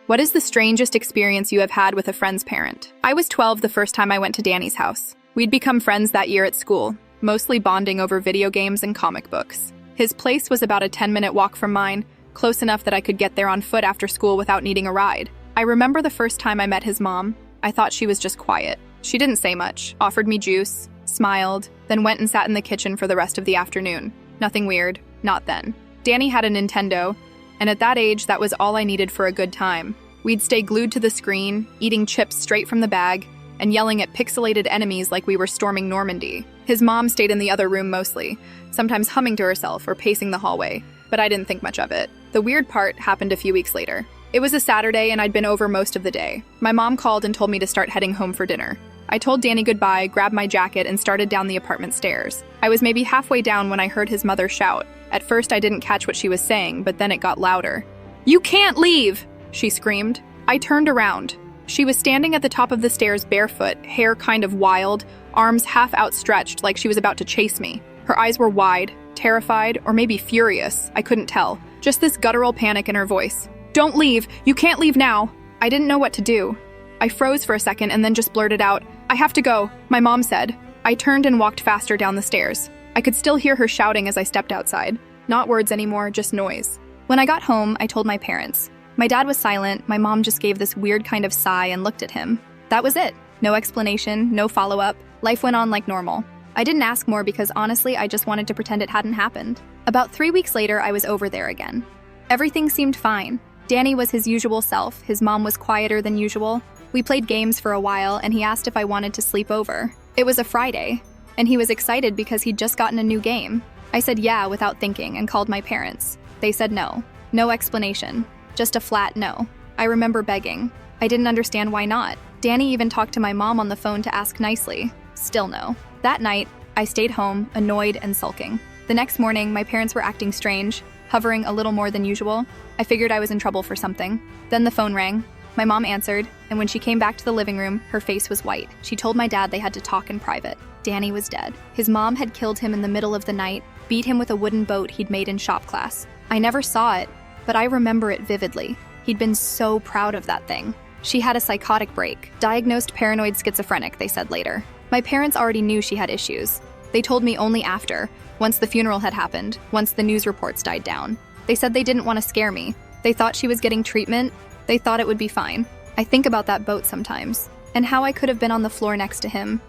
What is the strangest experience you have had with a friend's parent? I was 12 the first time I went to Danny's house. We'd become friends that year at school, mostly bonding over video games and comic books. His place was about a 10-minute walk from mine, close enough that I could get there on foot after school without needing a ride. I remember the first time I met his mom, I thought she was just quiet. She didn't say much, offered me juice, smiled, then went and sat in the kitchen for the rest of the afternoon. Nothing weird, not then. Danny had a Nintendo, and at that age, that was all I needed for a good time. We'd stay glued to the screen, eating chips straight from the bag, and yelling at pixelated enemies like we were storming Normandy. His mom stayed in the other room mostly, sometimes humming to herself or pacing the hallway, but I didn't think much of it. The weird part happened a few weeks later. It was a Saturday and I'd been over most of the day. My mom called and told me to start heading home for dinner. I told Danny goodbye, grabbed my jacket, and started down the apartment stairs. I was maybe halfway down when I heard his mother shout. At first I didn't catch what she was saying, but then it got louder. "You can't leave!" she screamed. I turned around. She was standing at the top of the stairs barefoot, hair kind of wild, arms half outstretched like she was about to chase me. Her eyes were wide, terrified, or maybe furious, I couldn't tell. Just this guttural panic in her voice. "Don't leave! You can't leave now!" I didn't know what to do. I froze for a second and then just blurted out, "I have to go," my mom said. I turned and walked faster down the stairs. I could still hear her shouting as I stepped outside. Not words anymore, just noise. When I got home, I told my parents. My dad was silent, my mom just gave this weird kind of sigh and looked at him. That was it. No explanation, no follow-up. Life went on like normal. I didn't ask more because honestly, I just wanted to pretend it hadn't happened. About 3 weeks later, I was over there again. Everything seemed fine. Danny was his usual self, his mom was quieter than usual. We played games for a while, and he asked if I wanted to sleep over. It was a Friday, and he was excited because he'd just gotten a new game. I said yeah without thinking and called my parents. They said no. No explanation. Just a flat no. I remember begging. I didn't understand why not. Danny even talked to my mom on the phone to ask nicely. Still no. That night, I stayed home, annoyed and sulking. The next morning, my parents were acting strange, hovering a little more than usual. I figured I was in trouble for something. Then the phone rang. My mom answered, and when she came back to the living room, her face was white. She told my dad they had to talk in private. Danny was dead. His mom had killed him in the middle of the night, beat him with a wooden boat he'd made in shop class. I never saw it, but I remember it vividly. He'd been so proud of that thing. She had a psychotic break. Diagnosed paranoid schizophrenic, they said later. My parents already knew she had issues. They told me only after, once the funeral had happened, once the news reports died down. They said they didn't want to scare me. They thought she was getting treatment. They thought it would be fine. I think about that boat sometimes, and how I could have been on the floor next to him,